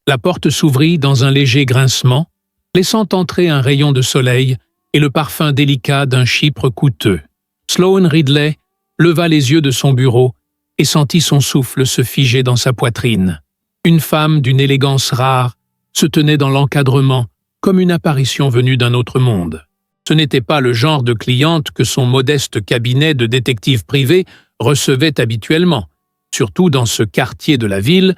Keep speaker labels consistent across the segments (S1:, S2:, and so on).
S1: La porte s'ouvrit dans un léger grincement, laissant entrer un rayon de soleil et le parfum délicat d'un chypre coûteux. Sloane Ridley leva les yeux de son bureau et sentit son souffle se figer dans sa poitrine. Une femme d'une élégance rare se tenait dans l'encadrement comme une apparition venue d'un autre monde. Ce n'était pas le genre de cliente que son modeste cabinet de détective privé recevait habituellement, surtout dans ce quartier de la ville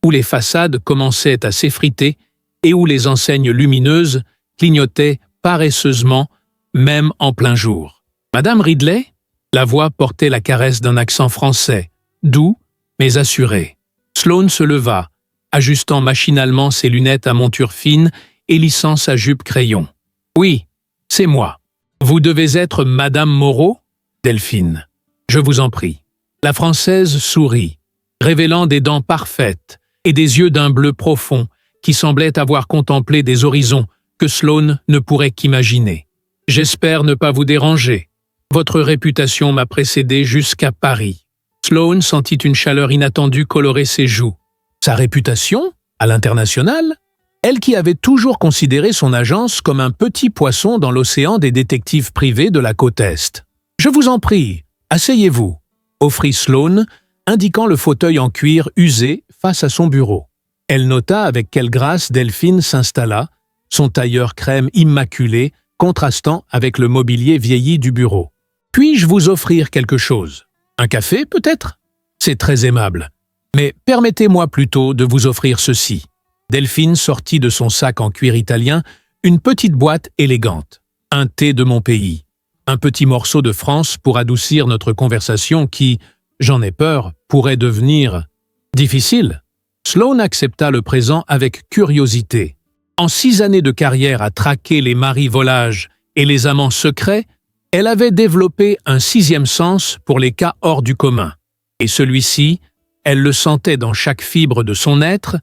S1: où les façades commençaient à s'effriter et où les enseignes lumineuses clignotaient paresseusement, même en plein jour. Madame Ridley? La voix portait la caresse d'un accent français, doux mais assuré. Sloane se leva, ajustant machinalement ses lunettes à monture fine et lissant sa jupe crayon. « Oui, c'est moi. Vous devez être Madame Moreau, Delphine. Je vous en prie. » La Française sourit, révélant des dents parfaites et des yeux d'un bleu profond qui semblaient avoir contemplé des horizons que Sloane ne pourrait qu'imaginer. « J'espère ne pas vous déranger. Votre réputation m'a précédé jusqu'à Paris. » Sloane sentit une chaleur inattendue colorer ses joues. Sa réputation? À l'international? Elle qui avait toujours considéré son agence comme un petit poisson dans l'océan des détectives privés de la côte Est. « Je vous en prie, asseyez-vous », offrit Sloane, indiquant le fauteuil en cuir usé face à son bureau. Elle nota avec quelle grâce Delphine s'installa, son tailleur crème immaculé contrastant avec le mobilier vieilli du bureau. « Puis-je vous offrir quelque chose? Un café, peut-être? C'est très aimable. Mais permettez-moi plutôt de vous offrir ceci. » Delphine sortit de son sac en cuir italien une petite boîte élégante. Un thé de mon pays. Un petit morceau de France pour adoucir notre conversation qui, j'en ai peur, pourrait devenir difficile. Sloane accepta le présent avec curiosité. En 6 années de carrière à traquer les maris volages et les amants secrets, elle avait développé un 6e sens pour les cas hors du commun. Et celui-ci, elle le sentait dans chaque fibre de son être,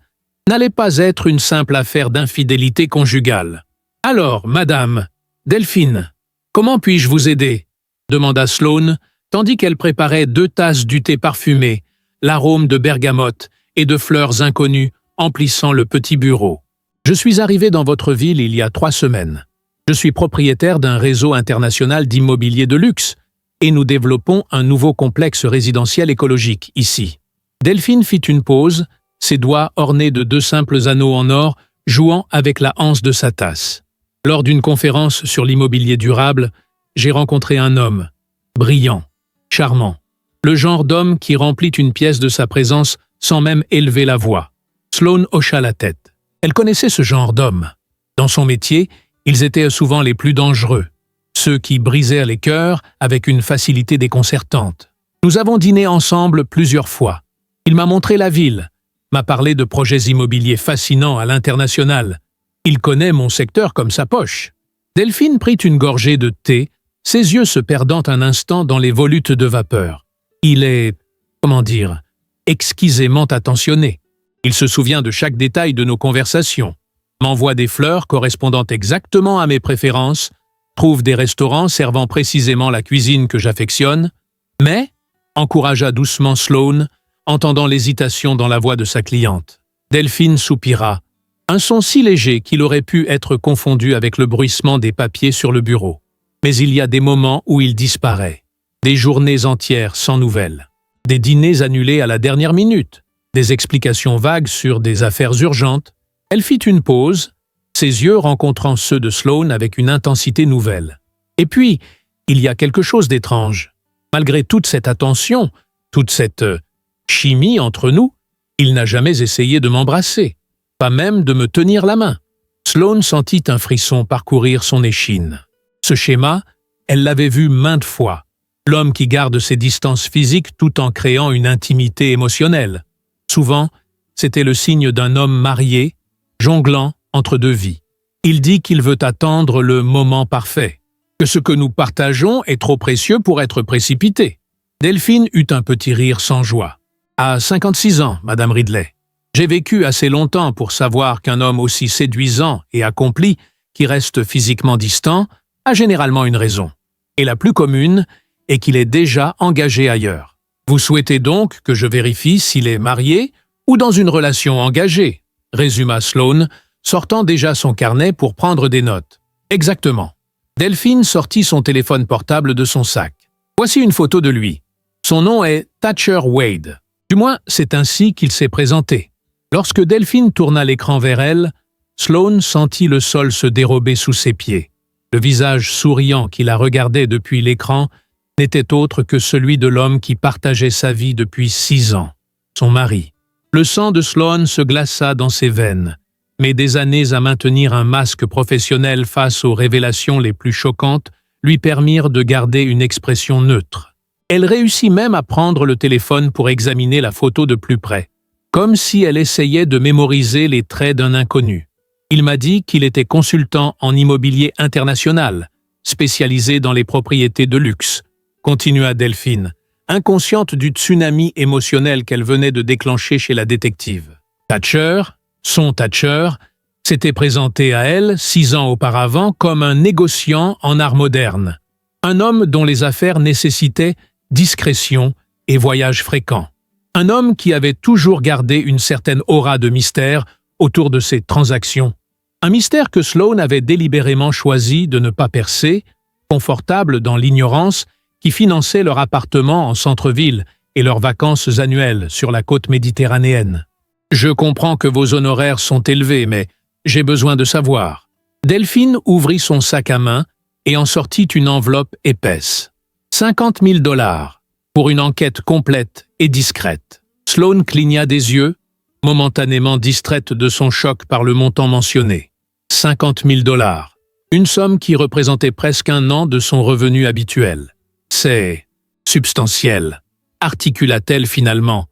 S1: n'allait pas être une simple affaire d'infidélité conjugale. « Alors, madame, Delphine, comment puis-je vous aider ?» demanda Sloane, tandis qu'elle préparait 2 tasses du thé parfumé, l'arôme de bergamote et de fleurs inconnues emplissant le petit bureau. « Je suis arrivé dans votre ville il y a 3 semaines. Je suis propriétaire d'un réseau international d'immobilier de luxe et nous développons un nouveau complexe résidentiel écologique ici. » Delphine fit une pause, ses doigts ornés de 2 simples anneaux en or jouant avec la anse de sa tasse. Lors d'une conférence sur l'immobilier durable, j'ai rencontré un homme, brillant, charmant, le genre d'homme qui remplit une pièce de sa présence sans même élever la voix. Sloane hocha la tête. Elle connaissait ce genre d'hommes. Dans son métier, ils étaient souvent les plus dangereux, ceux qui brisèrent les cœurs avec une facilité déconcertante. Nous avons dîné ensemble plusieurs fois. Il m'a montré la ville, m'a parlé de projets immobiliers fascinants à l'international. Il connaît mon secteur comme sa poche. Delphine prit une gorgée de thé, ses yeux se perdant un instant dans les volutes de vapeur. Il est, exquisément attentionné. Il se souvient de chaque détail de nos conversations, m'envoie des fleurs correspondant exactement à mes préférences, trouve des restaurants servant précisément la cuisine que j'affectionne, mais, encouragea doucement Sloane, entendant l'hésitation dans la voix de sa cliente. Delphine soupira, un son si léger qu'il aurait pu être confondu avec le bruissement des papiers sur le bureau. Mais il y a des moments où il disparaît, des journées entières sans nouvelles, des dîners annulés à la dernière minute, des explications vagues sur des affaires urgentes. Elle fit une pause, ses yeux rencontrant ceux de Sloane avec une intensité nouvelle. Et puis, il y a quelque chose d'étrange. Malgré toute cette attention, toute cette chimie entre nous, il n'a jamais essayé de m'embrasser, pas même de me tenir la main. Sloane sentit un frisson parcourir son échine. Ce schéma, elle l'avait vu maintes fois. L'homme qui garde ses distances physiques tout en créant une intimité émotionnelle. Souvent, c'était le signe d'un homme marié, jonglant entre 2 vies. Il dit qu'il veut attendre le moment parfait, que ce que nous partageons est trop précieux pour être précipité. Delphine eut un petit rire sans joie. « À 56 ans, Madame Ridley. J'ai vécu assez longtemps pour savoir qu'un homme aussi séduisant et accompli, qui reste physiquement distant, a généralement une raison. Et la plus commune est qu'il est déjà engagé ailleurs. Vous souhaitez donc que je vérifie s'il est marié ou dans une relation engagée, résuma Sloane, sortant déjà son carnet pour prendre des notes. Exactement. Delphine sortit son téléphone portable de son sac. Voici une photo de lui. Son nom est Thatcher Wade. Du moins, c'est ainsi qu'il s'est présenté. Lorsque Delphine tourna l'écran vers elle, Sloane sentit le sol se dérober sous ses pieds. Le visage souriant qui la regardait depuis l'écran n'était autre que celui de l'homme qui partageait sa vie depuis 6 ans, son mari. Le sang de Sloane se glaça dans ses veines, mais des années à maintenir un masque professionnel face aux révélations les plus choquantes lui permirent de garder une expression neutre. Elle réussit même à prendre le téléphone pour examiner la photo de plus près, comme si elle essayait de mémoriser les traits d'un inconnu. Il m'a dit qu'il était consultant en immobilier international, spécialisé dans les propriétés de luxe, continua Delphine, inconsciente du tsunami émotionnel qu'elle venait de déclencher chez la détective. Thatcher, son Thatcher, s'était présenté à elle 6 ans auparavant comme un négociant en art moderne, un homme dont les affaires nécessitaient discrétion et voyages fréquents, un homme qui avait toujours gardé une certaine aura de mystère autour de ses transactions, un mystère que Sloane avait délibérément choisi de ne pas percer, confortable dans l'ignorance qui finançait leur appartement en centre-ville et leurs vacances annuelles sur la côte méditerranéenne. Je comprends que vos honoraires sont élevés, mais j'ai besoin de savoir. Delphine ouvrit son sac à main et en sortit une enveloppe épaisse. 50 000 $ pour une enquête complète et discrète. Sloane cligna des yeux, momentanément distraite de son choc par le montant mentionné. 50 000 $, une somme qui représentait presque un an de son revenu habituel. C'est substantiel, articula-t-elle finalement,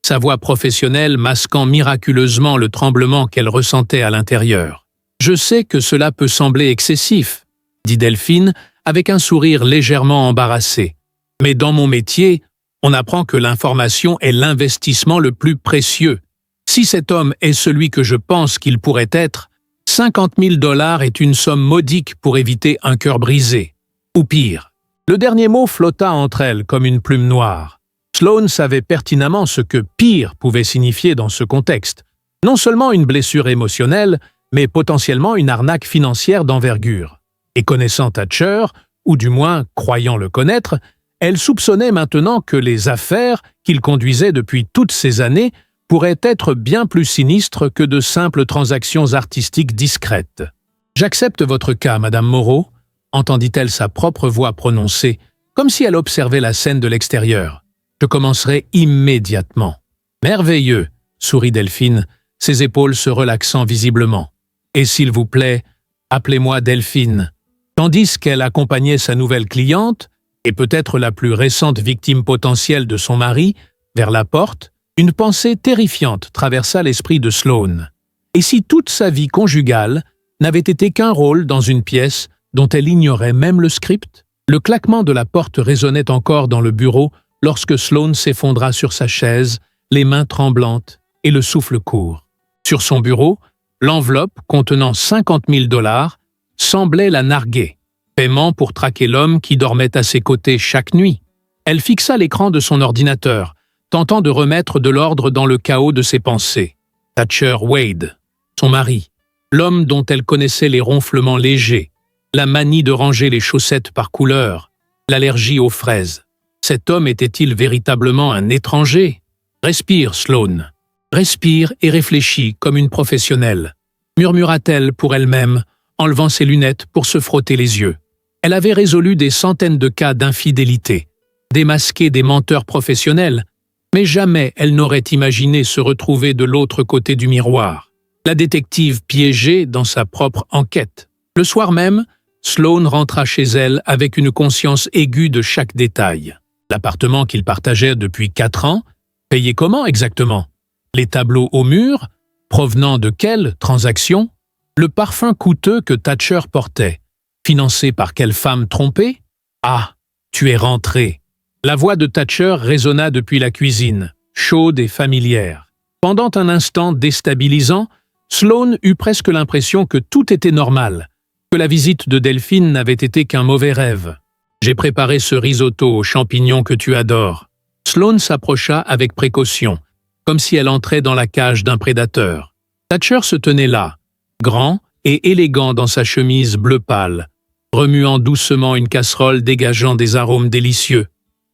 S1: sa voix professionnelle masquant miraculeusement le tremblement qu'elle ressentait à l'intérieur. « Je sais que cela peut sembler excessif, » dit Delphine avec un sourire légèrement embarrassé. « Mais dans mon métier, on apprend que l'information est l'investissement le plus précieux. Si cet homme est celui que je pense qu'il pourrait être, 50 000 $ est une somme modique pour éviter un cœur brisé. Ou pire. » Le dernier mot flotta entre elles comme une plume noire. Sloane savait pertinemment ce que « pire » pouvait signifier dans ce contexte. Non seulement une blessure émotionnelle, mais potentiellement une arnaque financière d'envergure. Et connaissant Thatcher, ou du moins croyant le connaître, elle soupçonnait maintenant que les affaires qu'il conduisait depuis toutes ces années pourraient être bien plus sinistres que de simples transactions artistiques discrètes. « J'accepte votre cas, Madame Moreau », entendit-elle sa propre voix prononcer, comme si elle observait la scène de l'extérieur. « Je commencerai immédiatement. »« Merveilleux », sourit Delphine, ses épaules se relaxant visiblement. « Et s'il vous plaît, appelez-moi Delphine. » Tandis qu'elle accompagnait sa nouvelle cliente, et peut-être la plus récente victime potentielle de son mari, vers la porte, une pensée terrifiante traversa l'esprit de Sloane. Et si toute sa vie conjugale n'avait été qu'un rôle dans une pièce dont elle ignorait même le script? Le claquement de la porte résonnait encore dans le bureau lorsque Sloane s'effondra sur sa chaise, les mains tremblantes et le souffle court. Sur son bureau, l'enveloppe contenant 50 000 $ semblait la narguer, paiement pour traquer l'homme qui dormait à ses côtés chaque nuit. Elle fixa l'écran de son ordinateur, tentant de remettre de l'ordre dans le chaos de ses pensées. Thatcher Wade, son mari, l'homme dont elle connaissait les ronflements légers, la manie de ranger les chaussettes par couleur, l'allergie aux fraises. Cet homme était-il véritablement un étranger? Respire, Sloane. Respire et réfléchis comme une professionnelle, murmura-t-elle pour elle-même, enlevant ses lunettes pour se frotter les yeux. Elle avait résolu des centaines de cas d'infidélité, démasqué des menteurs professionnels, mais jamais elle n'aurait imaginé se retrouver de l'autre côté du miroir, la détective piégée dans sa propre enquête. Le soir même, Sloane rentra chez elle avec une conscience aiguë de chaque détail. L'appartement qu'il partageait depuis 4 ans, payé comment exactement? Les tableaux au mur, provenant de quelle transaction? Le parfum coûteux que Thatcher portait, financé par quelle femme trompée? Ah, tu es rentré. La voix de Thatcher résonna depuis la cuisine, chaude et familière. Pendant un instant déstabilisant, Sloane eut presque l'impression que tout était normal, que la visite de Delphine n'avait été qu'un mauvais rêve. J'ai préparé ce risotto aux champignons que tu adores. Sloane s'approcha avec précaution, comme si elle entrait dans la cage d'un prédateur. Thatcher se tenait là, grand et élégant dans sa chemise bleu pâle, remuant doucement une casserole dégageant des arômes délicieux.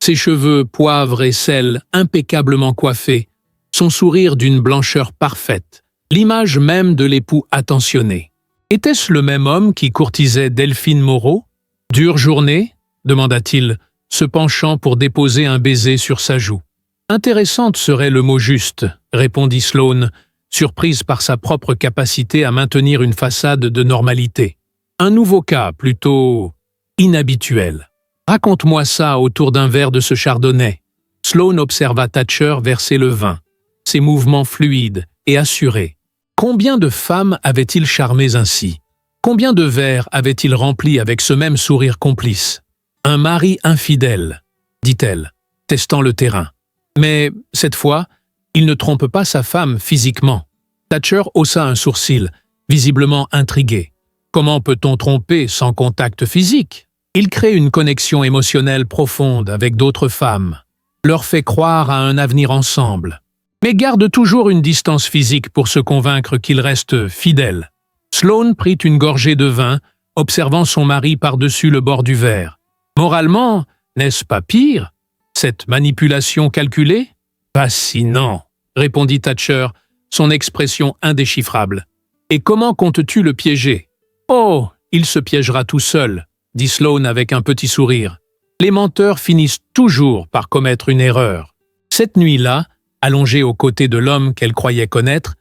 S1: Ses cheveux poivre et sel impeccablement coiffés, son sourire d'une blancheur parfaite, l'image même de l'époux attentionné. Était-ce le même homme qui courtisait Delphine Moreau? « Dure journée ?» demanda-t-il, se penchant pour déposer un baiser sur sa joue. « Intéressante serait le mot juste », répondit Sloane, surprise par sa propre capacité à maintenir une façade de normalité. « Un nouveau cas, plutôt inhabituel. Raconte-moi ça autour d'un verre de ce chardonnay. » Sloane observa Thatcher verser le vin, ses mouvements fluides et assurés. Combien de femmes avait-il charmées ainsi? Combien de verres avait-il remplis avec ce même sourire complice? Un mari infidèle, dit-elle, testant le terrain. Mais, cette fois, il ne trompe pas sa femme physiquement. Thatcher haussa un sourcil, visiblement intrigué. Comment peut-on tromper sans contact physique? Il crée une connexion émotionnelle profonde avec d'autres femmes, leur fait croire à un avenir ensemble, mais garde toujours une distance physique pour se convaincre qu'il reste fidèle. Sloane prit une gorgée de vin, observant son mari par-dessus le bord du verre. Moralement, n'est-ce pas pire, cette manipulation calculée? Fascinant, répondit Thatcher, son expression indéchiffrable. Et comment comptes-tu le piéger? Oh, il se piégera tout seul, dit Sloane avec un petit sourire. Les menteurs finissent toujours par commettre une erreur. Cette nuit-là, allongée aux côtés de l'homme qu'elle croyait connaître,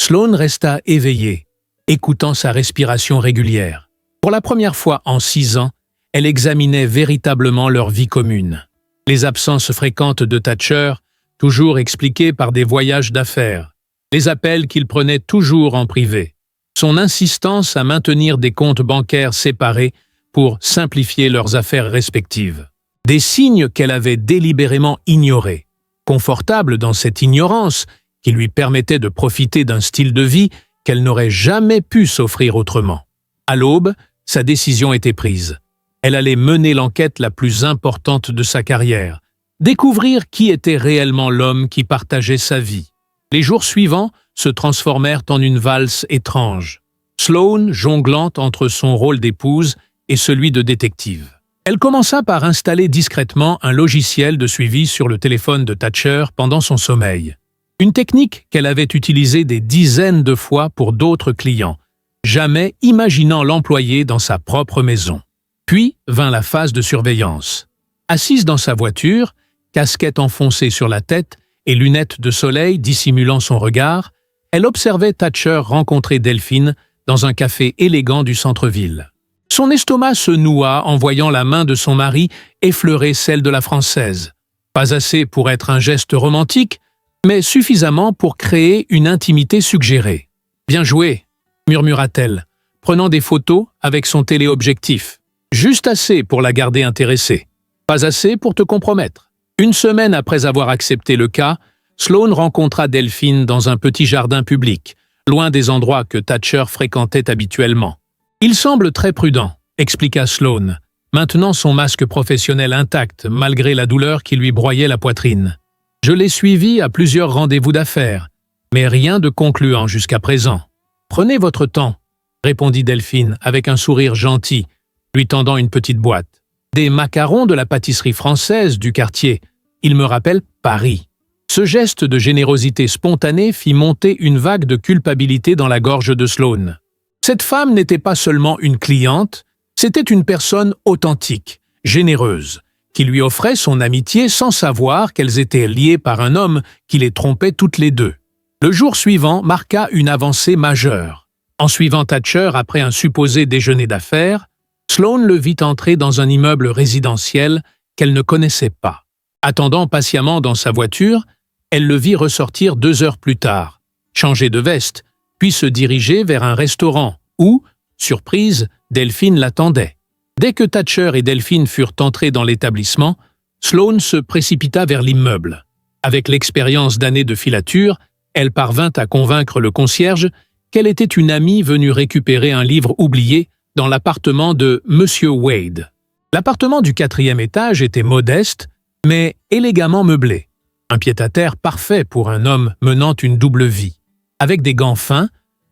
S1: Sloane resta éveillée, écoutant sa respiration régulière. Pour la première fois en 6 ans, elle examinait véritablement leur vie commune. Les absences fréquentes de Thatcher, toujours expliquées par des voyages d'affaires, les appels qu'il prenait toujours en privé, son insistance à maintenir des comptes bancaires séparés pour simplifier leurs affaires respectives. Des signes qu'elle avait délibérément ignorés, confortable dans cette ignorance qui lui permettait de profiter d'un style de vie qu'elle n'aurait jamais pu s'offrir autrement. À l'aube, sa décision était prise. Elle allait mener l'enquête la plus importante de sa carrière, découvrir qui était réellement l'homme qui partageait sa vie. Les jours suivants se transformèrent en une valse étrange, Sloane jonglant entre son rôle d'épouse et celui de détective. Elle commença par installer discrètement un logiciel de suivi sur le téléphone de Thatcher pendant son sommeil. Une technique qu'elle avait utilisée des dizaines de fois pour d'autres clients, jamais imaginant l'employer dans sa propre maison. Puis vint la phase de surveillance. Assise dans sa voiture, casquette enfoncée sur la tête et lunettes de soleil dissimulant son regard, elle observait Thatcher rencontrer Delphine dans un café élégant du centre-ville. Son estomac se noua en voyant la main de son mari effleurer celle de la Française. Pas assez pour être un geste romantique, mais suffisamment pour créer une intimité suggérée. « Bien joué », murmura-t-elle, prenant des photos avec son téléobjectif. « Juste assez pour la garder intéressée. Pas assez pour te compromettre. » Une semaine après avoir accepté le cas, Sloane rencontra Delphine dans un petit jardin public, loin des endroits que Thatcher fréquentait habituellement. « Il semble très prudent », expliqua Sloane, maintenant son masque professionnel intact malgré la douleur qui lui broyait la poitrine. « Je l'ai suivi à plusieurs rendez-vous d'affaires, mais rien de concluant jusqu'à présent. »« Prenez votre temps », répondit Delphine avec un sourire gentil, lui tendant une petite boîte. « Des macarons de la pâtisserie française du quartier. Il me rappelle Paris. » Ce geste de générosité spontanée fit monter une vague de culpabilité dans la gorge de Sloane. Cette femme n'était pas seulement une cliente, c'était une personne authentique, généreuse, qui lui offrait son amitié sans savoir qu'elles étaient liées par un homme qui les trompait toutes les deux. Le jour suivant marqua une avancée majeure. En suivant Thatcher après un supposé déjeuner d'affaires, Sloane le vit entrer dans un immeuble résidentiel qu'elle ne connaissait pas. Attendant patiemment dans sa voiture, elle le vit ressortir 2 heures plus tard, changer de veste, puis se diriger vers un restaurant où, surprise, Delphine l'attendait. Dès que Thatcher et Delphine furent entrés dans l'établissement, Sloane se précipita vers l'immeuble. Avec l'expérience d'années de filature, elle parvint à convaincre le concierge qu'elle était une amie venue récupérer un livre oublié dans l'appartement de Monsieur Wade. L'appartement du 4e étage était modeste, mais élégamment meublé. Un pied-à-terre parfait pour un homme menant une double vie. Avec des gants fins,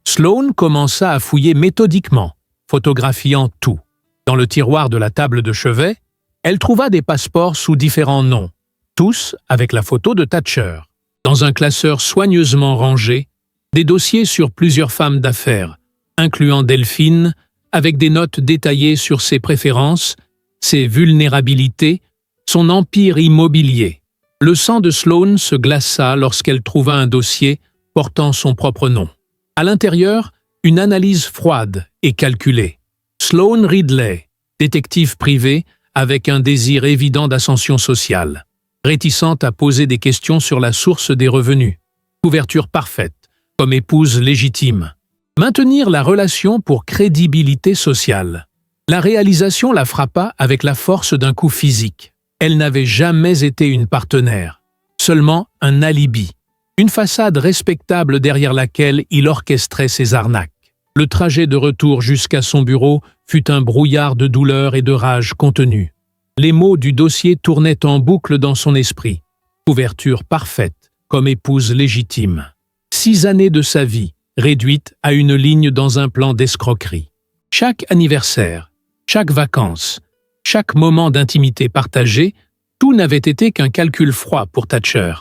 S1: Sloane commença à fouiller méthodiquement, photographiant tout. Dans le tiroir de la table de chevet, elle trouva des passeports sous différents noms, tous avec la photo de Thatcher. Dans un classeur soigneusement rangé, des dossiers sur plusieurs femmes d'affaires, incluant Delphine, avec des notes détaillées sur ses préférences, ses vulnérabilités, son empire immobilier. Le sang de Sloane se glaça lorsqu'elle trouva un dossier portant son propre nom. À l'intérieur, une analyse froide et calculée. Sloane Ridley, détective privé avec un désir évident d'ascension sociale, réticente à poser des questions sur la source des revenus, couverture parfaite, comme épouse légitime. Maintenir la relation pour crédibilité sociale. La réalisation la frappa avec la force d'un coup physique. Elle n'avait jamais été une partenaire, seulement un alibi, une façade respectable derrière laquelle il orchestrait ses arnaques. Le trajet de retour jusqu'à son bureau fut un brouillard de douleur et de rage contenue. Les mots du dossier tournaient en boucle dans son esprit. Couverture parfaite, comme épouse légitime. 6 années de sa vie, réduites à une ligne dans un plan d'escroquerie. Chaque anniversaire, chaque vacances, chaque moment d'intimité partagé, tout n'avait été qu'un calcul froid pour Thatcher.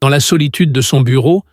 S1: Dans la solitude de son bureau,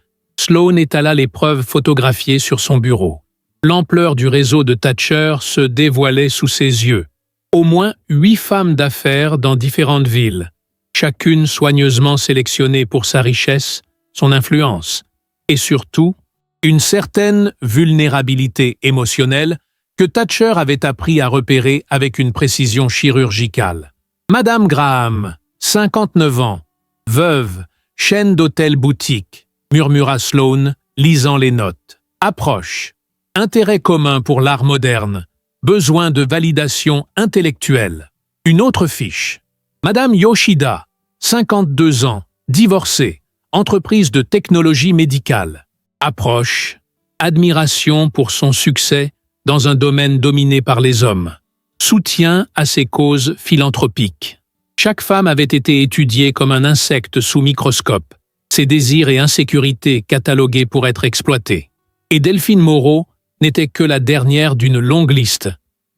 S1: Sloane étala les preuves photographiées sur son bureau. L'ampleur du réseau de Thatcher se dévoilait sous ses yeux. Au moins 8 femmes d'affaires dans différentes villes, chacune soigneusement sélectionnée pour sa richesse, son influence, et surtout, une certaine vulnérabilité émotionnelle que Thatcher avait appris à repérer avec une précision chirurgicale. Madame Graham, 59 ans, veuve, chaîne d'hôtels-boutique, murmura Sloane, lisant les notes. Approche. Intérêt commun pour l'art moderne. Besoin de validation intellectuelle. Une autre fiche. Madame Yoshida, 52 ans, divorcée, entreprise de technologie médicale. Approche. Admiration pour son succès dans un domaine dominé par les hommes. Soutien à ses causes philanthropiques. Chaque femme avait été étudiée comme un insecte sous microscope, ses désirs et insécurités catalogués pour être exploités. Et Delphine Moreau n'était que la dernière d'une longue liste.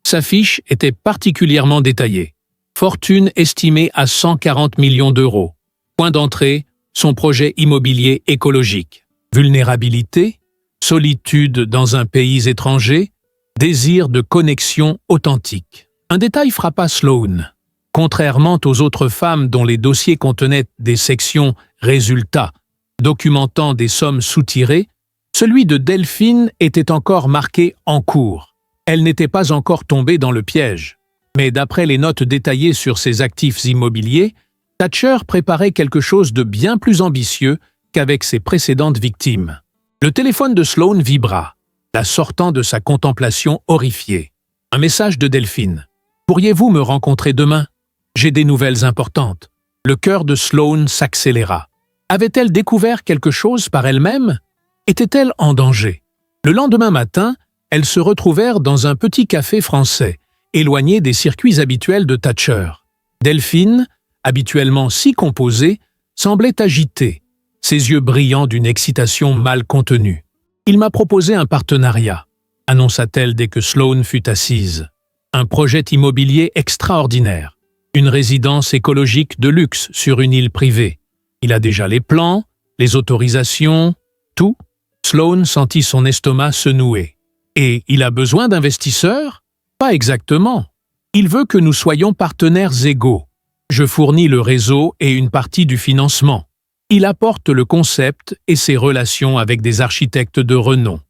S1: Sa fiche était particulièrement détaillée. Fortune estimée à 140 millions d'euros. Point d'entrée, son projet immobilier écologique. Vulnérabilité, solitude dans un pays étranger, désir de connexion authentique. Un détail frappa Sloane. Contrairement aux autres femmes dont les dossiers contenaient des sections « résultats » documentant des sommes soutirées, celui de Delphine était encore marqué « en cours ». Elle n'était pas encore tombée dans le piège. Mais d'après les notes détaillées sur ses actifs immobiliers, Thatcher préparait quelque chose de bien plus ambitieux qu'avec ses précédentes victimes. Le téléphone de Sloane vibra, la sortant de sa contemplation horrifiée. Un message de Delphine. « Pourriez-vous me rencontrer demain? J'ai des nouvelles importantes. » Le cœur de Sloane s'accéléra. Avait-elle découvert quelque chose par elle-même? Était-elle en danger? Le lendemain matin, elles se retrouvèrent dans un petit café français, éloigné des circuits habituels de Thatcher. Delphine, habituellement si composée, semblait agitée, ses yeux brillants d'une excitation mal contenue. « Il m'a proposé un partenariat », annonça-t-elle dès que Sloane fut assise. « Un projet immobilier extraordinaire. Une résidence écologique de luxe sur une île privée. Il a déjà les plans, les autorisations, tout. » Sloane sentit son estomac se nouer. « Et il a besoin d'investisseurs? Pas exactement. Il veut que nous soyons partenaires égaux. Je fournis le réseau et une partie du financement. Il apporte le concept et ses relations avec des architectes de renom. »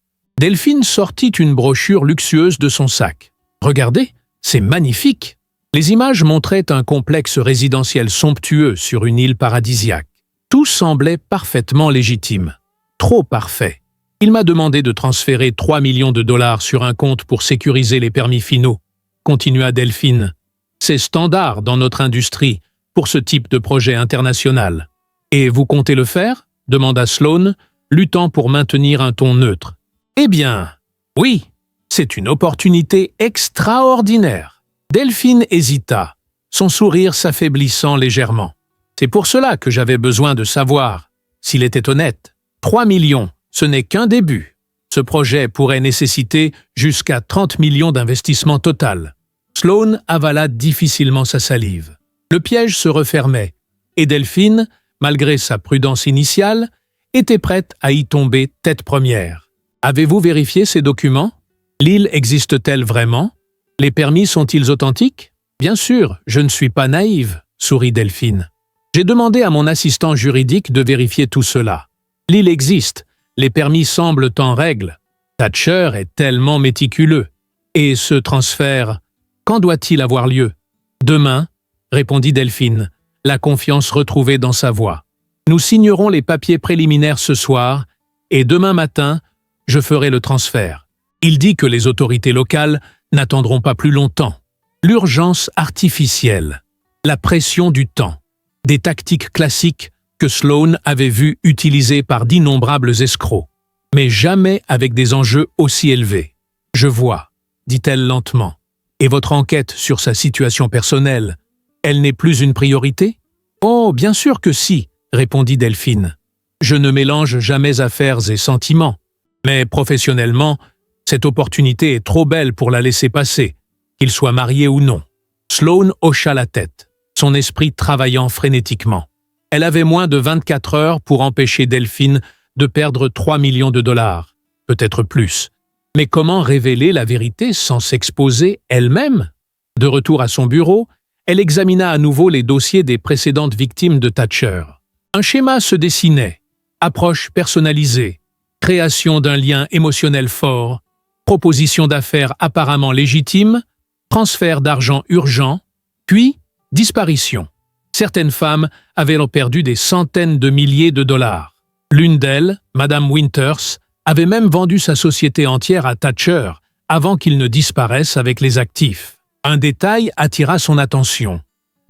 S1: Delphine sortit une brochure luxueuse de son sac. « Regardez, c'est magnifique !» Les images montraient un complexe résidentiel somptueux sur une île paradisiaque. Tout semblait parfaitement légitime. Trop parfait. Il m'a demandé de transférer 3 millions de dollars sur un compte pour sécuriser les permis finaux, continua Delphine. C'est standard dans notre industrie pour ce type de projet international. Et vous comptez le faire? Demanda Sloane, luttant pour maintenir un ton neutre. Eh bien, oui, c'est une opportunité extraordinaire. Delphine hésita, son sourire s'affaiblissant légèrement. C'est pour cela que j'avais besoin de savoir s'il était honnête. 3 millions, ce n'est qu'un début. Ce projet pourrait nécessiter jusqu'à 30 millions d'investissements total. Sloane avala difficilement sa salive. Le piège se refermait, et Delphine, malgré sa prudence initiale, était prête à y tomber tête première. Avez-vous vérifié ces documents? L'île existe-t-elle vraiment? Les permis sont-ils authentiques? Bien sûr, je ne suis pas naïve, sourit Delphine. J'ai demandé à mon assistant juridique de vérifier tout cela. L'île existe, les permis semblent en règle. Thatcher est tellement méticuleux. Et ce transfert, quand doit-il avoir lieu? Demain, répondit Delphine, la confiance retrouvée dans sa voix. Nous signerons les papiers préliminaires ce soir, et demain matin, je ferai le transfert. Il dit que les autorités locales n'attendront pas plus longtemps. L'urgence artificielle, la pression du temps, des tactiques classiques que Sloane avait vues utilisées par d'innombrables escrocs, mais jamais avec des enjeux aussi élevés. « Je vois », dit-elle lentement. « Et votre enquête sur sa situation personnelle, elle n'est plus une priorité? »« Oh, bien sûr que si », répondit Delphine. « Je ne mélange jamais affaires et sentiments, mais professionnellement, cette opportunité est trop belle pour la laisser passer, qu'il soit marié ou non. » Sloane hocha la tête, son esprit travaillant frénétiquement. Elle avait moins de 24 heures pour empêcher Delphine de perdre 3 millions de dollars, peut-être plus. Mais comment révéler la vérité sans s'exposer elle-même? De retour à son bureau, elle examina à nouveau les dossiers des précédentes victimes de Thatcher. Un schéma se dessinait. Approche personnalisée, création d'un lien émotionnel fort, proposition d'affaires apparemment légitime, transfert d'argent urgent, puis disparition. Certaines femmes avaient perdu des centaines de milliers de dollars. L'une d'elles, Madame Winters, avait même vendu sa société entière à Thatcher avant qu'il ne disparaisse avec les actifs. Un détail attira son attention.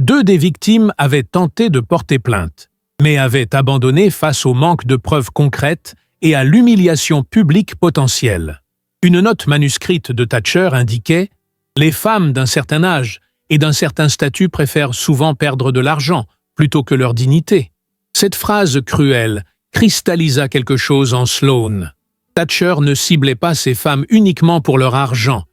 S1: 2 des victimes avaient tenté de porter plainte, mais avaient abandonné face au manque de preuves concrètes et à l'humiliation publique potentielle. Une note manuscrite de Thatcher indiquait « Les femmes d'un certain âge et d'un certain statut préfèrent souvent perdre de l'argent plutôt que leur dignité. » Cette phrase cruelle cristallisa quelque chose en Sloane. Thatcher ne ciblait pas ces femmes uniquement pour leur argent,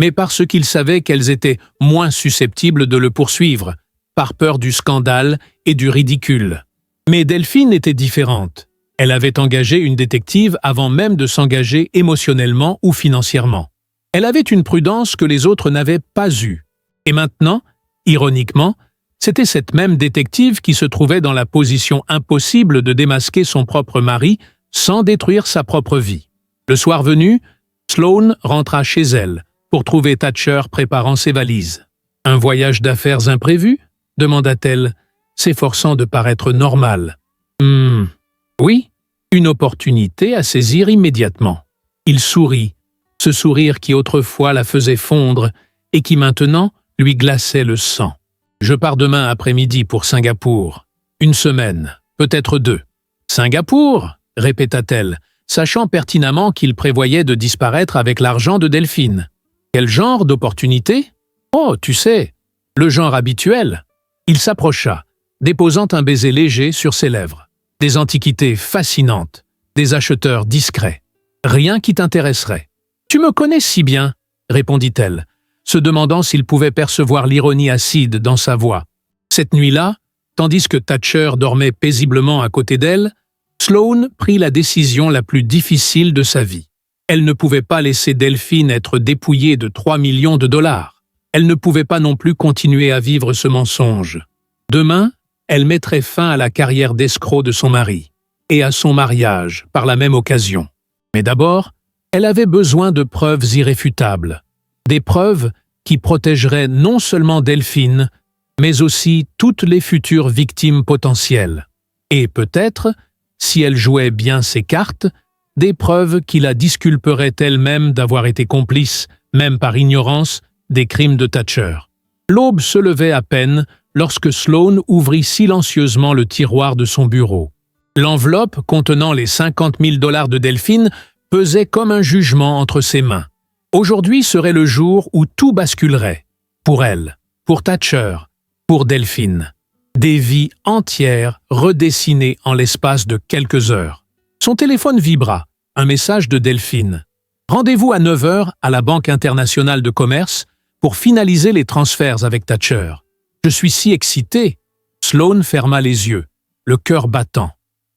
S1: mais parce qu'il savait qu'elles étaient moins susceptibles de le poursuivre, par peur du scandale et du ridicule. Mais Delphine était différente. Elle avait engagé une détective avant même de s'engager émotionnellement ou financièrement. Elle avait une prudence que les autres n'avaient pas eue. Et maintenant, ironiquement, c'était cette même détective qui se trouvait dans la position impossible de démasquer son propre mari sans détruire sa propre vie. Le soir venu, Sloane rentra chez elle pour trouver Thatcher préparant ses valises. « Un voyage d'affaires imprévu ?» demanda-t-elle, s'efforçant de paraître normale. « Oui, une opportunité à saisir immédiatement. » Il sourit, ce sourire qui autrefois la faisait fondre et qui maintenant lui glaçait le sang. « Je pars demain après-midi pour Singapour. 1 semaine, peut-être 2. »« Singapour ?» répéta-t-elle, sachant pertinemment qu'il prévoyait de disparaître avec l'argent de Delphine. « Quel genre d'opportunité? »« Oh, tu sais, le genre habituel. » Il s'approcha, déposant un baiser léger sur ses lèvres. « Des antiquités fascinantes, des acheteurs discrets. Rien qui t'intéresserait. »« Tu me connais si bien, » répondit-elle, se demandant s'il pouvait percevoir l'ironie acide dans sa voix. Cette nuit-là, tandis que Thatcher dormait paisiblement à côté d'elle, Sloane prit la décision la plus difficile de sa vie. Elle ne pouvait pas laisser Delphine être dépouillée de 3 millions de dollars. Elle ne pouvait pas non plus continuer à vivre ce mensonge. Demain, elle mettrait fin à la carrière d'escroc de son mari, et à son mariage par la même occasion. Mais d'abord, elle avait besoin de preuves irréfutables. Des preuves qui protégeraient non seulement Delphine, mais aussi toutes les futures victimes potentielles. Et peut-être, si elle jouait bien ses cartes, des preuves qui la disculperaient elle-même d'avoir été complice, même par ignorance, des crimes de Thatcher. L'aube se levait à peine lorsque Sloane ouvrit silencieusement le tiroir de son bureau. L'enveloppe contenant les 50 000 dollars de Delphine pesait comme un jugement entre ses mains. Aujourd'hui serait le jour où tout basculerait. Pour elle, pour Thatcher, pour Delphine. Des vies entières redessinées en l'espace de quelques heures. Son téléphone vibra, un message de Delphine. Rendez-vous à 9 heures à la Banque internationale de commerce pour finaliser les transferts avec Thatcher. Je suis si excité. Sloane ferma les yeux, le cœur battant.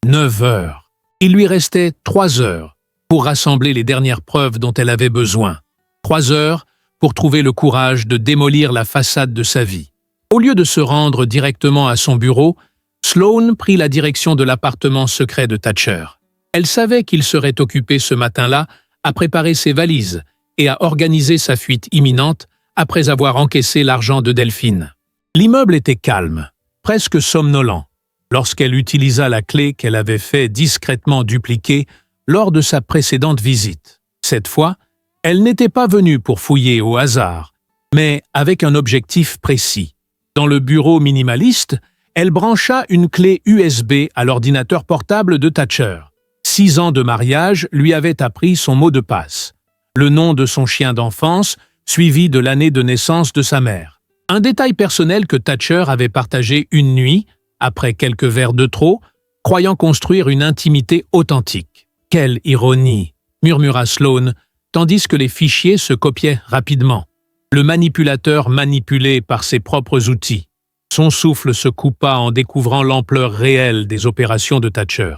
S1: 9 heures. Il lui restait 3 heures pour rassembler les dernières preuves dont elle avait besoin. 3 heures pour trouver le courage de démolir la façade de sa vie. Au lieu de se rendre directement à son bureau, Sloane prit la direction de l'appartement secret de Thatcher. Elle savait qu'il serait occupé ce matin-là à préparer ses valises et à organiser sa fuite imminente après avoir encaissé l'argent de Delphine. L'immeuble était calme, presque somnolent, lorsqu'elle utilisa la clé qu'elle avait fait discrètement dupliquer lors de sa précédente visite. Cette fois, elle n'était pas venue pour fouiller au hasard, mais avec un objectif précis. Dans le bureau minimaliste, elle brancha une clé USB à l'ordinateur portable de Thatcher. 6 ans de mariage lui avaient appris son mot de passe, le nom de son chien d'enfance, suivi de l'année de naissance de sa mère. Un détail personnel que Thatcher avait partagé une nuit, après quelques verres de trop, croyant construire une intimité authentique. « Quelle ironie !» murmura Sloane, tandis que les fichiers se copiaient rapidement. Le manipulateur manipulé par ses propres outils. Son souffle se coupa en découvrant l'ampleur réelle des opérations de Thatcher.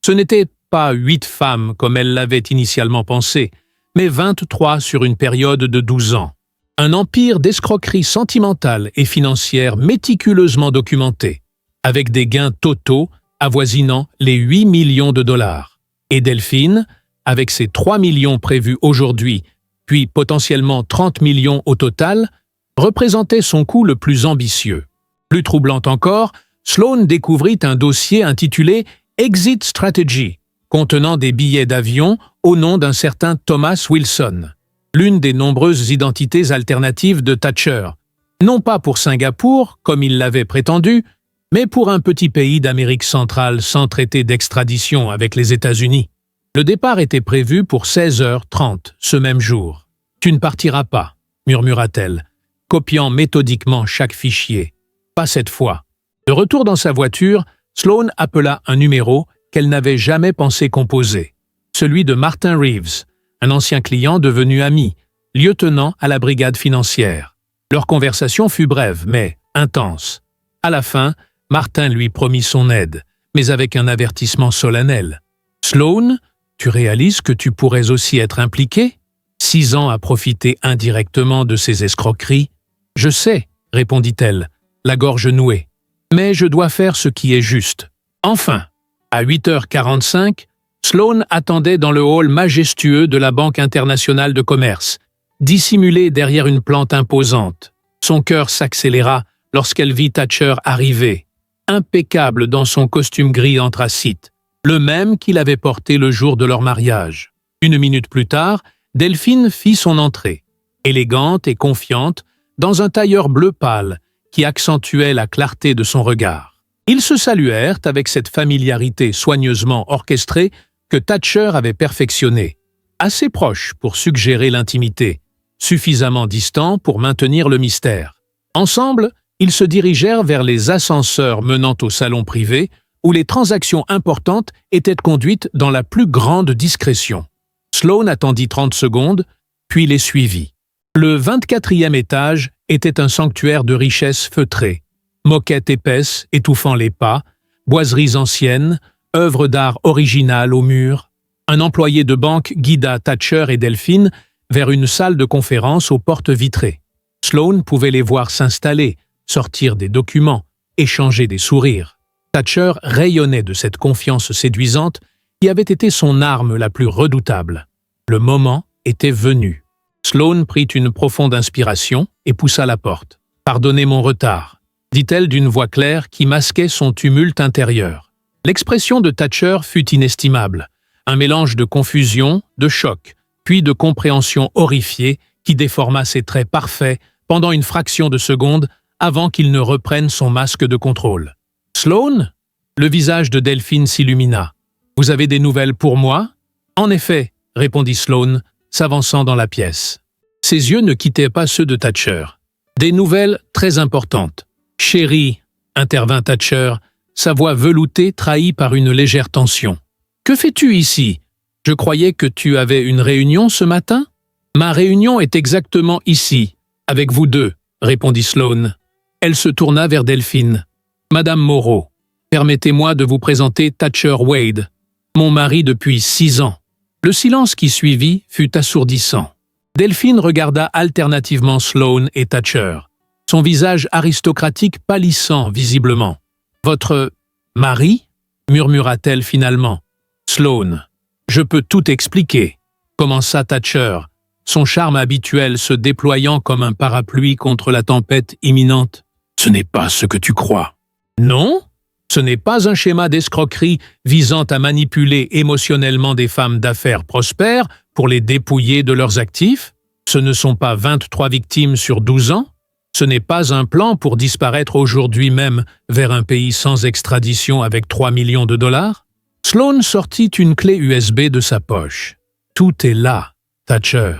S1: Ce n'était pas 8 femmes comme elle l'avait initialement pensé, mais 23 sur une période de 12 ans. Un empire d'escroquerie sentimentale et financière méticuleusement documenté, avec des gains totaux avoisinant les 8 millions de dollars. Et Delphine, avec ses 3 millions prévus aujourd'hui, puis potentiellement 30 millions au total, représentait son coup le plus ambitieux. Plus troublant encore, Sloane découvrit un dossier intitulé « Exit Strategy », contenant des billets d'avion au nom d'un certain Thomas Wilson, l'une des nombreuses identités alternatives de Thatcher, non pas pour Singapour, comme il l'avait prétendu, mais pour un petit pays d'Amérique centrale sans traité d'extradition avec les États-Unis. Le départ était prévu pour 16h30 ce même jour. « Tu ne partiras pas », murmura-t-elle, copiant méthodiquement chaque fichier. « Pas cette fois. » De retour dans sa voiture, Sloane appela un numéro qu'elle n'avait jamais pensé composer. Celui de Martin Reeves, un ancien client devenu ami, lieutenant à la brigade financière. Leur conversation fut brève, mais intense. À la fin, Martin lui promit son aide, mais avec un avertissement solennel. « Sloane, tu réalises que tu pourrais aussi être impliqué ? 6 ans à profiter indirectement de ces escroqueries. »« Je sais, » répondit-elle, la gorge nouée. « Mais je dois faire ce qui est juste. » Enfin, à 8h45, Sloane attendait dans le hall majestueux de la Banque internationale de commerce, dissimulé derrière une plante imposante. Son cœur s'accéléra lorsqu'elle vit Thatcher arriver, impeccable dans son costume gris anthracite, le même qu'il avait porté le jour de leur mariage. 1 minute plus tard, Delphine fit son entrée, élégante et confiante, dans un tailleur bleu pâle qui accentuait la clarté de son regard. Ils se saluèrent avec cette familiarité soigneusement orchestrée que Thatcher avait perfectionnée, assez proche pour suggérer l'intimité, suffisamment distant pour maintenir le mystère. Ensemble, ils se dirigèrent vers les ascenseurs menant au salon privé, où les transactions importantes étaient conduites dans la plus grande discrétion. Sloane attendit 30 secondes, puis les suivit. Le 24e étage était un sanctuaire de richesses feutrées. Moquettes épaisses étouffant les pas, boiseries anciennes, œuvres d'art originales aux murs. Un employé de banque guida Thatcher et Delphine vers une salle de conférence aux portes vitrées. Sloane pouvait les voir s'installer, sortir des documents, échanger des sourires. Thatcher rayonnait de cette confiance séduisante qui avait été son arme la plus redoutable. Le moment était venu. Sloane prit une profonde inspiration et poussa la porte. « Pardonnez mon retard », dit-elle d'une voix claire qui masquait son tumulte intérieur. L'expression de Thatcher fut inestimable, un mélange de confusion, de choc, puis de compréhension horrifiée qui déforma ses traits parfaits pendant une fraction de seconde avant qu'il ne reprenne son masque de contrôle. « Sloane ?» Le visage de Delphine s'illumina. « Vous avez des nouvelles pour moi ?»« En effet, » répondit Sloane, s'avançant dans la pièce. Ses yeux ne quittaient pas ceux de Thatcher. « Des nouvelles très importantes. »« Chérie » intervint Thatcher, sa voix veloutée trahie par une légère tension. « Que fais-tu ici » Je croyais que tu avais une réunion ce matin? Ma réunion est exactement ici, avec vous deux, répondit Sloane. Elle se tourna vers Delphine. Madame Moreau, permettez-moi de vous présenter Thatcher Wade, mon mari depuis 6 ans. Le silence qui suivit fut assourdissant. Delphine regarda alternativement Sloane et Thatcher, son visage aristocratique pâlissant visiblement. « Votre mari ?» murmura-t-elle finalement. « Sloane, je peux tout expliquer », commença Thatcher, son charme habituel se déployant comme un parapluie contre la tempête imminente. « Ce n'est pas ce que tu crois. »« Non ? Ce n'est pas un schéma d'escroquerie visant à manipuler émotionnellement des femmes d'affaires prospères pour les dépouiller de leurs actifs? Ce ne sont pas 23 victimes sur 12 ans? Ce n'est pas un plan pour disparaître aujourd'hui même vers un pays sans extradition avec 3 millions de dollars? Sloane sortit une clé USB de sa poche. Tout est là, Thatcher.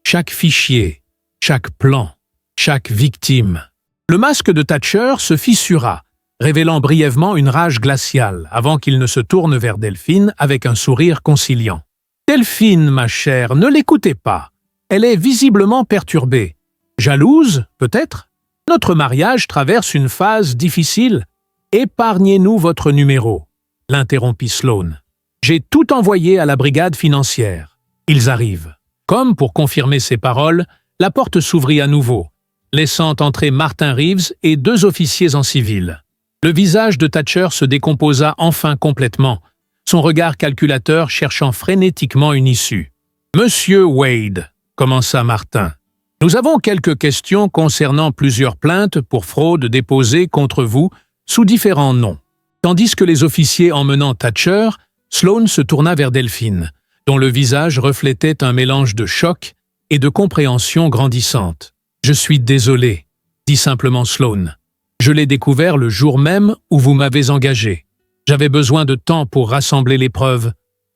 S1: Chaque fichier, chaque plan, chaque victime. Le masque de Thatcher se fissura, révélant brièvement une rage glaciale, avant qu'il ne se tourne vers Delphine avec un sourire conciliant. « Delphine, ma chère, ne l'écoutez pas. Elle est visiblement perturbée. Jalouse, peut-être? Notre mariage traverse une phase difficile. Épargnez-nous votre numéro, » l'interrompit Sloane. « J'ai tout envoyé à la brigade financière. Ils arrivent. » Comme pour confirmer ses paroles, la porte s'ouvrit à nouveau, laissant entrer Martin Reeves et 2 officiers en civil. Le visage de Thatcher se décomposa enfin complètement, son regard calculateur cherchant frénétiquement une issue. « Monsieur Wade, » commença Martin, « nous avons quelques questions concernant plusieurs plaintes pour fraude déposées contre vous sous différents noms. » Tandis que les officiers emmenant Thatcher, Sloane se tourna vers Delphine, dont le visage reflétait un mélange de choc et de compréhension grandissante. « Je suis désolé, » dit simplement Sloane. « Je l'ai découvert le jour même où vous m'avez engagé. J'avais besoin de temps pour rassembler les preuves,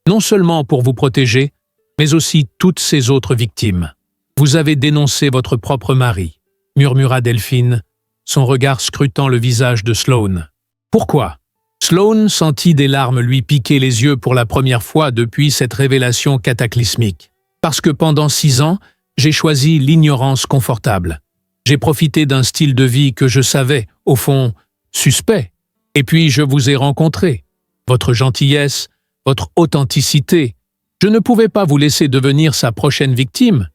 S1: non seulement pour vous protéger, mais aussi toutes ces autres victimes. Vous avez dénoncé votre propre mari, » murmura Delphine, son regard scrutant le visage de Sloane. « Pourquoi ?» Sloane sentit des larmes lui piquer les yeux pour la première fois depuis cette révélation cataclysmique. « Parce que pendant 6 ans, j'ai choisi l'ignorance confortable. J'ai profité d'un style de vie que je savais, au fond, suspect. Et puis je vous ai rencontré. Votre gentillesse, votre authenticité. Je ne pouvais pas vous laisser devenir sa prochaine victime. »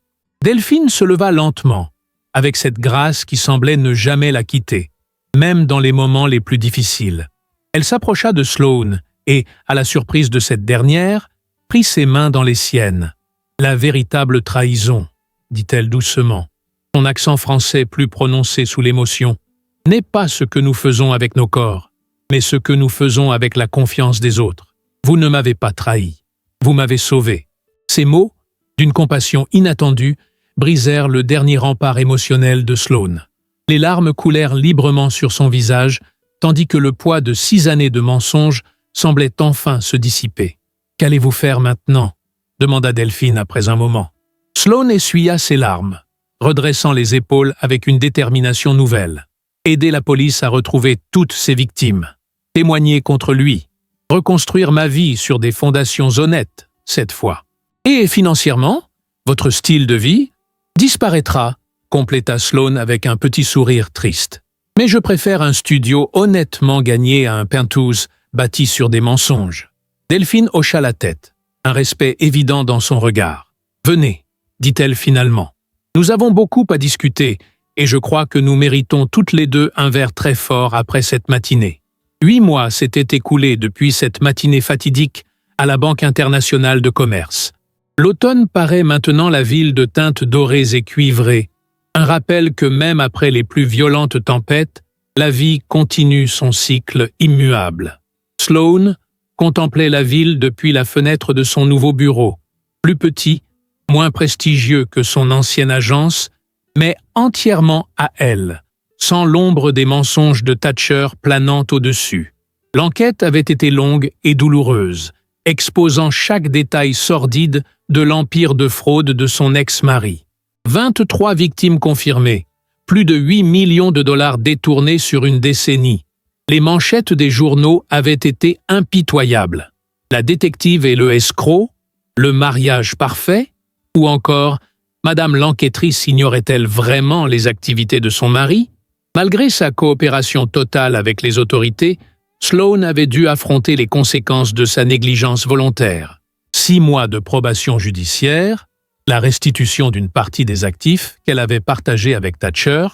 S1: Delphine se leva lentement, avec cette grâce qui semblait ne jamais la quitter, même dans les moments les plus difficiles. Elle s'approcha de Sloane et, à la surprise de cette dernière, prit ses mains dans les siennes. « La véritable trahison, » dit-elle doucement. Son accent français plus prononcé sous l'émotion, « n'est pas ce que nous faisons avec nos corps, mais ce que nous faisons avec la confiance des autres. Vous ne m'avez pas trahi. Vous m'avez sauvé. » Ces mots, d'une compassion inattendue, brisèrent le dernier rempart émotionnel de Sloane. Les larmes coulèrent librement sur son visage, tandis que le poids de 6 années de mensonges semblait enfin se dissiper. « Qu'allez-vous faire maintenant ?» demanda Delphine après un moment. Sloane essuya ses larmes, redressant les épaules avec une détermination nouvelle. Aider la police à retrouver toutes ses victimes. Témoigner contre lui. Reconstruire ma vie sur des fondations honnêtes, cette fois. Et financièrement, votre style de vie disparaîtra, compléta Sloane avec un petit sourire triste. Mais je préfère un studio honnêtement gagné à un penthouse bâti sur des mensonges. Delphine hocha la tête, un respect évident dans son regard. « Venez, » dit-elle finalement. « Nous avons beaucoup à discuter et je crois que nous méritons toutes les deux un verre très fort après cette matinée. 8 mois s'étaient écoulés depuis cette matinée fatidique à la Banque internationale de commerce. L'automne paraît maintenant la ville de teintes dorées et cuivrées, un rappel que même après les plus violentes tempêtes, la vie continue son cycle immuable. Sloane contemplait la ville depuis la fenêtre de son nouveau bureau, plus petit, moins prestigieux que son ancienne agence, mais entièrement à elle, sans l'ombre des mensonges de Thatcher planant au-dessus. L'enquête avait été longue et douloureuse, exposant chaque détail sordide de l'empire de fraude de son ex-mari. 23 victimes confirmées, plus de 8 millions de dollars détournés sur une décennie. Les manchettes des journaux avaient été impitoyables. La détective et le escroc, Le mariage parfait? Ou encore, Madame l'enquêtrice ignorait-elle vraiment les activités de son mari? Malgré sa coopération totale avec les autorités, Sloane avait dû affronter les conséquences de sa négligence volontaire. 6 mois de probation judiciaire, la restitution d'une partie des actifs qu'elle avait partagés avec Thatcher,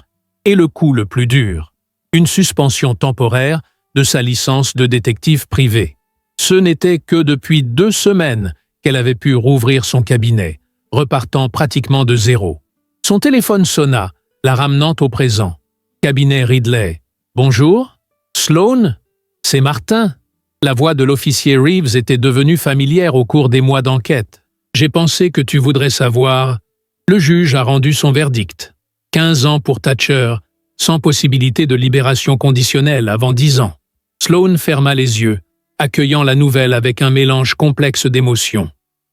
S1: et le coup le plus dur, une suspension temporaire de sa licence de détective privé. Ce n'était que depuis 2 semaines qu'elle avait pu rouvrir son cabinet, repartant pratiquement de zéro. Son téléphone sonna, la ramenant au présent. Cabinet Ridley. « Bonjour? Sloane? C'est Martin. » La voix de l'officier Reeves était devenue familière au cours des mois d'enquête. « J'ai pensé que tu voudrais savoir. » Le juge a rendu son verdict. 15 ans pour Thatcher, sans possibilité de libération conditionnelle avant 10 ans. Sloane ferma les yeux, accueillant la nouvelle avec un mélange complexe d'émotions.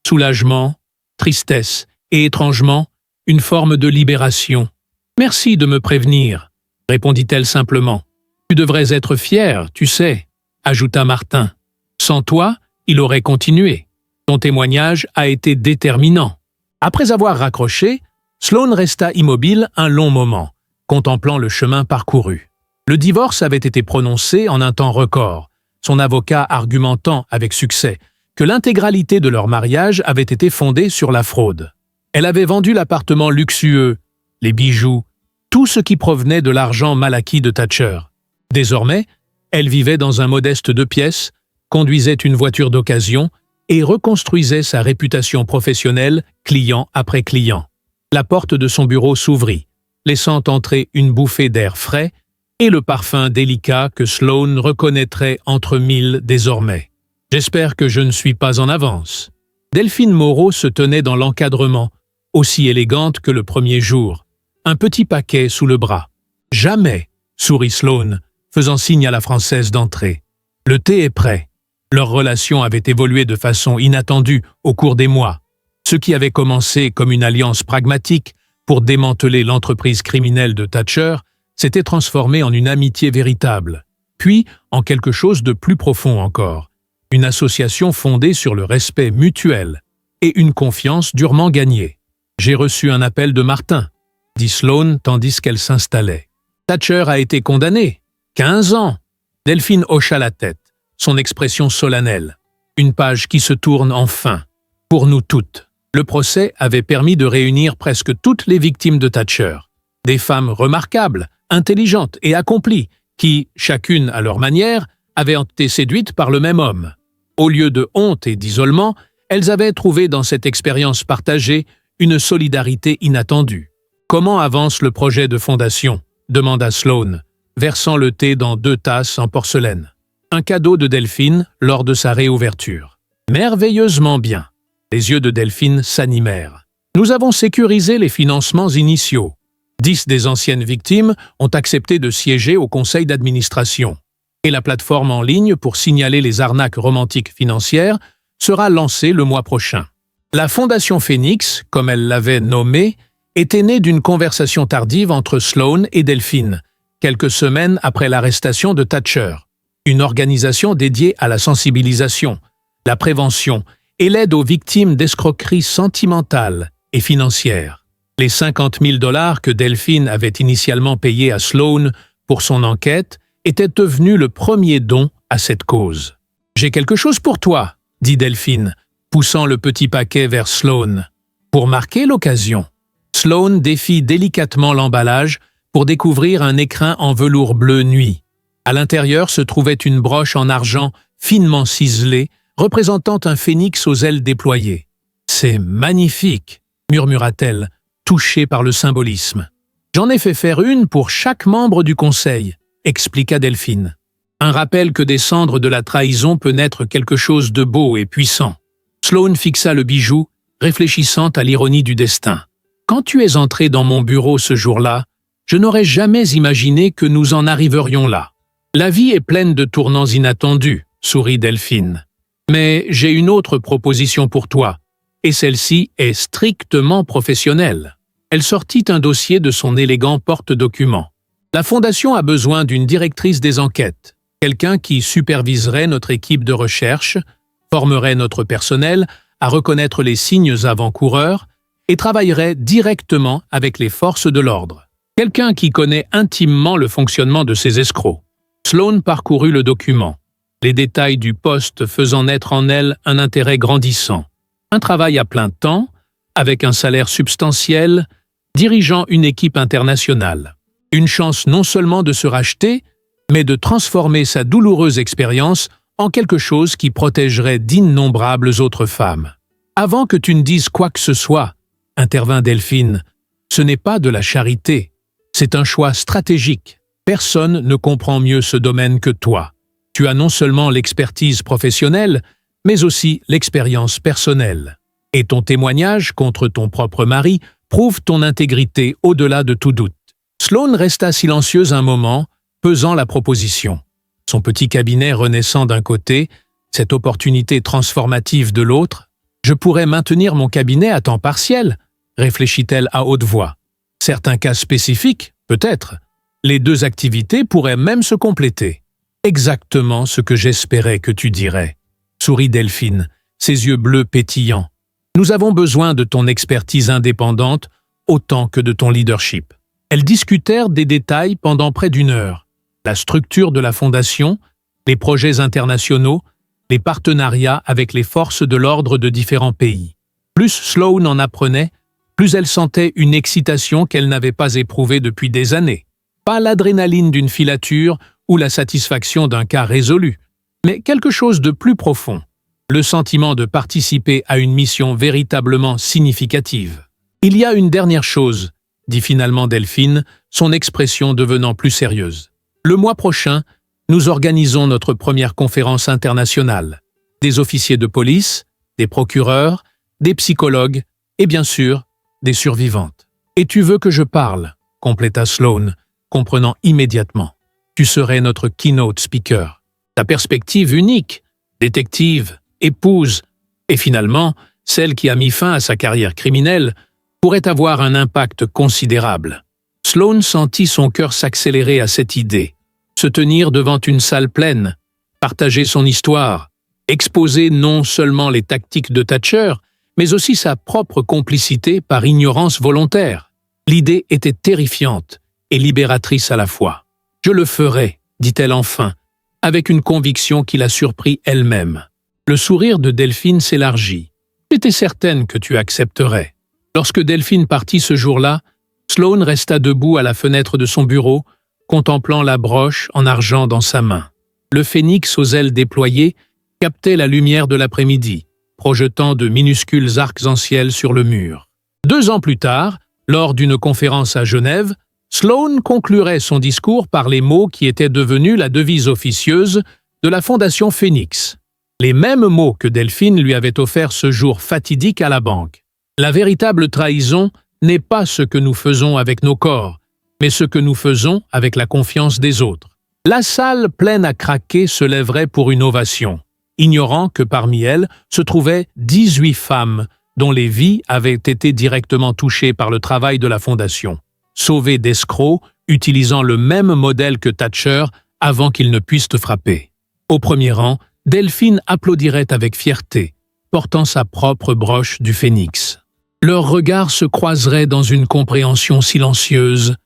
S1: Soulagement, tristesse et, étrangement, une forme de libération. « Merci de me prévenir, » répondit-elle simplement. « Tu devrais être fier, tu sais, » ajouta Martin. « Sans toi, il aurait continué. Ton témoignage a été déterminant. » Après avoir raccroché, Sloane resta immobile un long moment, contemplant le chemin parcouru. Le divorce avait été prononcé en un temps record, son avocat argumentant avec succès que l'intégralité de leur mariage avait été fondée sur la fraude. Elle avait vendu l'appartement luxueux, les bijoux, tout ce qui provenait de l'argent mal acquis de Thatcher. Désormais, elle vivait dans un modeste 2 pièces, conduisait une voiture d'occasion et reconstruisait sa réputation professionnelle client après client. La porte de son bureau s'ouvrit, laissant entrer une bouffée d'air frais et le parfum délicat que Sloane reconnaîtrait entre 1000 désormais. « J'espère que je ne suis pas en avance. » Delphine Moreau se tenait dans l'encadrement, aussi élégante que le premier jour, un petit paquet sous le bras. « Jamais !» sourit Sloane, faisant signe à la Française d'entrer. « Le thé est prêt. » Leur relation avait évolué de façon inattendue au cours des mois. Ce qui avait commencé comme une alliance pragmatique pour démanteler l'entreprise criminelle de Thatcher s'était transformé en une amitié véritable, puis en quelque chose de plus profond encore, une association fondée sur le respect mutuel et une confiance durement gagnée. « J'ai reçu un appel de Martin », dit Sloane tandis qu'elle s'installait. « Thatcher a été condamné. 15 ans !» Delphine hocha la tête, son expression solennelle. Une page qui se tourne enfin, pour nous toutes. Le procès avait permis de réunir presque toutes les victimes de Thatcher. Des femmes remarquables, intelligentes et accomplies, qui, chacune à leur manière, avaient été séduites par le même homme. Au lieu de honte et d'isolement, elles avaient trouvé dans cette expérience partagée une solidarité inattendue. « Comment avance le projet de fondation ?» demanda Sloane, versant le thé dans 2 tasses en porcelaine. Un cadeau de Delphine lors de sa réouverture. « Merveilleusement bien !» Les yeux de Delphine s'animèrent. « Nous avons sécurisé les financements initiaux. 10 des anciennes victimes ont accepté de siéger au conseil d'administration. Et la plateforme en ligne pour signaler les arnaques romantiques financières sera lancée le mois prochain. » La Fondation Phoenix, comme elle l'avait nommée, était née d'une conversation tardive entre Sloane et Delphine, quelques semaines après l'arrestation de Thatcher. Une organisation dédiée à la sensibilisation, la prévention et l'aide aux victimes d'escroqueries sentimentales et financières. Les 50 000 $ que Delphine avait initialement payés à Sloane pour son enquête étaient devenus le premier don à cette cause. « J'ai quelque chose pour toi », dit Delphine, poussant le petit paquet vers Sloane. Pour marquer l'occasion, Sloane défit délicatement l'emballage pour découvrir un écrin en velours bleu nuit. À l'intérieur se trouvait une broche en argent finement ciselée, représentant un phénix aux ailes déployées. « C'est magnifique !» murmura-t-elle, touchée par le symbolisme. « J'en ai fait faire une pour chaque membre du conseil », expliqua Delphine. Un rappel que des cendres de la trahison peut naître quelque chose de beau et puissant. Sloane fixa le bijou, réfléchissant à l'ironie du destin. « Quand tu es entré dans mon bureau ce jour-là, je n'aurais jamais imaginé que nous en arriverions là. La vie est pleine de tournants inattendus, sourit Delphine. Mais j'ai une autre proposition pour toi, et celle-ci est strictement professionnelle. » Elle sortit un dossier de son élégant porte-document. « La Fondation a besoin d'une directrice des enquêtes, quelqu'un qui superviserait notre équipe de recherche, formerait notre personnel à reconnaître les signes avant-coureurs et travaillerait directement avec les forces de l'ordre. Quelqu'un qui connaît intimement le fonctionnement de ces escrocs. Sloane parcourut le document, les détails du poste faisant naître en elle un intérêt grandissant. Un travail à plein temps, avec un salaire substantiel, dirigeant une équipe internationale. Une chance non seulement de se racheter, mais de transformer sa douloureuse expérience en quelque chose qui protégerait d'innombrables autres femmes. « Avant que tu ne dises quoi que ce soit, » intervint Delphine, « ce n'est pas de la charité, c'est un choix stratégique. Personne ne comprend mieux ce domaine que toi. Tu as non seulement l'expertise professionnelle, mais aussi l'expérience personnelle. Et ton témoignage contre ton propre mari prouve ton intégrité au-delà de tout doute. » Sloane resta silencieuse un moment, pesant la proposition. Son petit cabinet renaissant d'un côté, cette opportunité transformative de l'autre. « Je pourrais maintenir mon cabinet à temps partiel », réfléchit-elle à haute voix. « Certains cas spécifiques, peut-être. Les deux activités pourraient même se compléter. » « Exactement ce que j'espérais que tu dirais, » sourit Delphine, ses yeux bleus pétillants. « Nous avons besoin de ton expertise indépendante autant que de ton leadership. » Elles discutèrent des détails pendant près d'1 heure. La structure de la fondation, les projets internationaux, les partenariats avec les forces de l'ordre de différents pays. Plus Sloane en apprenait, plus elle sentait une excitation qu'elle n'avait pas éprouvée depuis des années. Pas l'adrénaline d'une filature ou la satisfaction d'un cas résolu, mais quelque chose de plus profond, le sentiment de participer à une mission véritablement significative. « Il y a une dernière chose, » dit finalement Delphine, son expression devenant plus sérieuse. « Le mois prochain, nous organisons notre première conférence internationale. Des officiers de police, des procureurs, des psychologues et bien sûr, des survivantes. Et tu veux que je parle, » compléta Sloane, comprenant immédiatement. Tu serais notre keynote speaker. Ta perspective unique, détective, épouse, et finalement, celle qui a mis fin à sa carrière criminelle, pourrait avoir un impact considérable. Sloane sentit son cœur s'accélérer à cette idée. Se tenir devant une salle pleine, partager son histoire, exposer non seulement les tactiques de Thatcher, mais aussi sa propre complicité par ignorance volontaire. L'idée était terrifiante et libératrice à la fois. « Je le ferai », dit-elle enfin, avec une conviction qui la surprit elle-même. Le sourire de Delphine s'élargit. « J'étais certaine que tu accepterais. » Lorsque Delphine partit ce jour-là, Sloane resta debout à la fenêtre de son bureau, contemplant la broche en argent dans sa main. Le phénix aux ailes déployées captait la lumière de l'après-midi, projetant de minuscules arcs-en-ciel sur le mur. 2 ans plus tard, lors d'une conférence à Genève, Sloane conclurait son discours par les mots qui étaient devenus la devise officieuse de la Fondation Phoenix. Les mêmes mots que Delphine lui avait offerts ce jour fatidique à la banque. La véritable trahison n'est pas ce que nous faisons avec nos corps, mais ce que nous faisons avec la confiance des autres. La salle pleine à craquer se lèverait pour une ovation, ignorant que parmi elles se trouvaient 18 femmes dont les vies avaient été directement touchées par le travail de la Fondation. Sauvées d'escrocs, utilisant le même modèle que Thatcher avant qu'il ne puisse te frapper. Au premier rang, Delphine applaudirait avec fierté, portant sa propre broche du phénix. Leurs regards se croiseraient dans une compréhension silencieuse,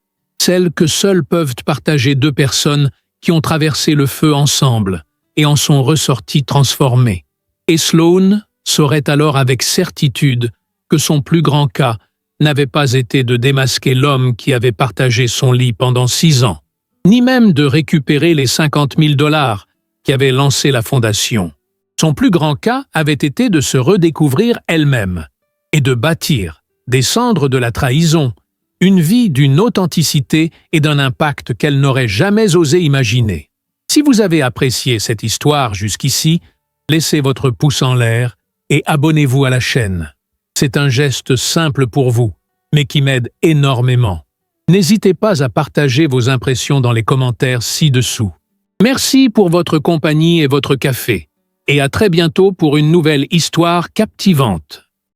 S1: celle que seules peuvent partager 2 personnes qui ont traversé le feu ensemble et en sont ressorties transformées. Et Sloane saurait alors avec certitude que son plus grand cas n'avait pas été de démasquer l'homme qui avait partagé son lit pendant 6 ans, ni même de récupérer les 50 000 $ qui avaient lancé la fondation. Son plus grand cas avait été de se redécouvrir elle-même et de bâtir, des cendres de la trahison, une vie d'une authenticité et d'un impact qu'elle n'aurait jamais osé imaginer. Si vous avez apprécié cette histoire jusqu'ici, laissez votre pouce en l'air et abonnez-vous à la chaîne. C'est un geste simple pour vous, mais qui m'aide énormément. N'hésitez pas à partager vos impressions dans les commentaires ci-dessous. Merci pour votre compagnie et votre café, et à très bientôt pour une nouvelle histoire captivante.